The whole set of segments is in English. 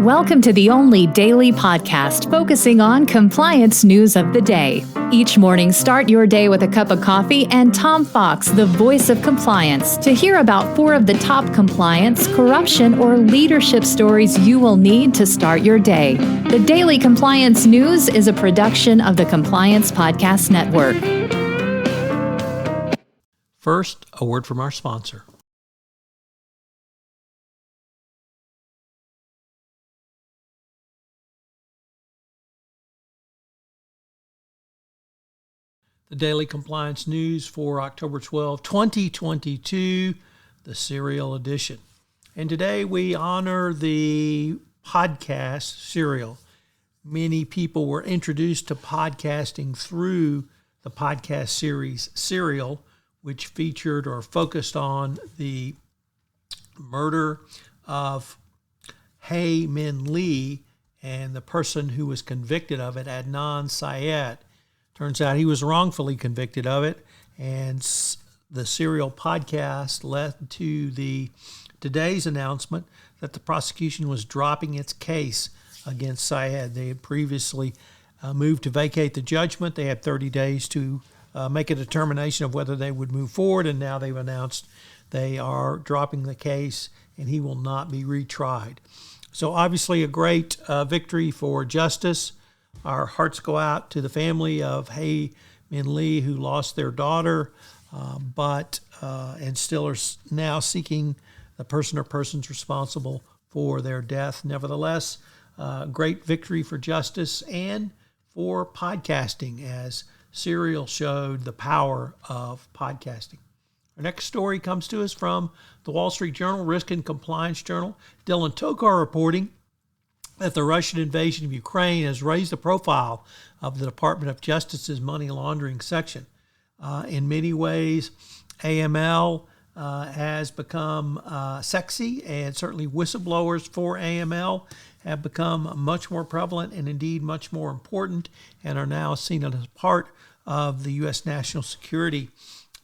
Welcome to the only daily podcast focusing on compliance news of the day. Each morning, start your day with a cup of coffee and Tom Fox, the voice of compliance, to hear about 4 of the top compliance, corruption, or leadership stories you will need to start your day. The Daily Compliance News is a production of the Compliance Podcast Network. First, a word from our sponsor. The Daily Compliance News for October 12, 2022, the Serial Edition. And today we honor the podcast Serial. Many people were introduced to podcasting through the podcast series Serial, which featured or focused on the murder of Hae Min Lee and the person who was convicted of it, Adnan Syed. Turns out he was wrongfully convicted of it, and the Serial podcast led to today's announcement that the prosecution was dropping its case against Syed. They had previously moved to vacate the judgment. They had 30 days to make a determination of whether they would move forward, and now they've announced they are dropping the case and he will not be retried. So obviously a great victory for justice. Our hearts go out to the family of Hae Min Lee, who lost their daughter, and still are now seeking the person or persons responsible for their death. Nevertheless, great victory for justice and for podcasting, as Serial showed the power of podcasting. Our next story comes to us from the Wall Street Journal, Risk and Compliance Journal. Dylan Tokar reporting that the Russian invasion of Ukraine has raised the profile of the Department of Justice's money laundering section. In many ways, AML has become sexy, and certainly whistleblowers for AML have become much more prevalent and indeed much more important, and are now seen as part of the U.S. national security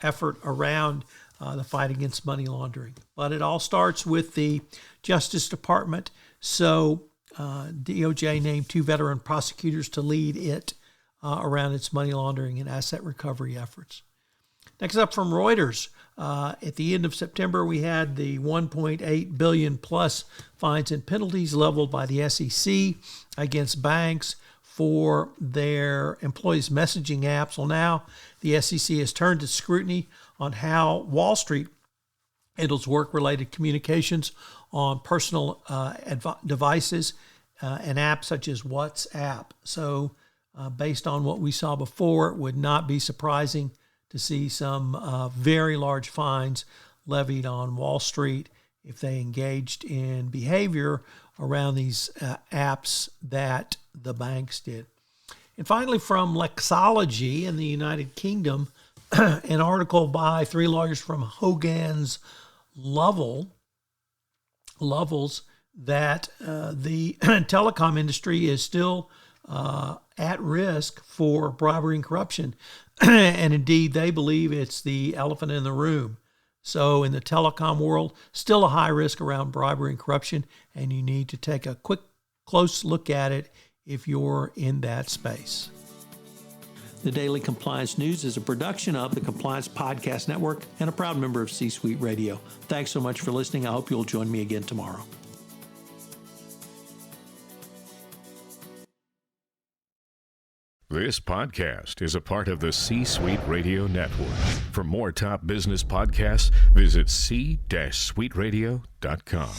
effort around the fight against money laundering. But it all starts with the Justice Department. So DOJ named 2 veteran prosecutors to lead it around its money laundering and asset recovery efforts. Next up from Reuters, at the end of September, we had the $1.8 billion plus fines and penalties leveled by the SEC against banks for their employees' messaging apps. Well, now the SEC has turned its scrutiny on how Wall Street handles work-related communications on personal devices and apps such as WhatsApp. So based on what we saw before, it would not be surprising to see some very large fines levied on Wall Street if they engaged in behavior around these apps that the banks did. And finally, from Lexology in the United Kingdom, an article by 3 lawyers from Hogan's Lovells that the telecom industry is still at risk for bribery and corruption. And indeed, they believe it's the elephant in the room. So in the telecom world, still a high risk around bribery and corruption, and you need to take a quick, close look at it if you're in that space. The Daily Compliance News is a production of the Compliance Podcast Network and a proud member of C-Suite Radio. Thanks so much for listening. I hope you'll join me again tomorrow. This podcast is a part of the C-Suite Radio Network. For more top business podcasts, visit c-suiteradio.com.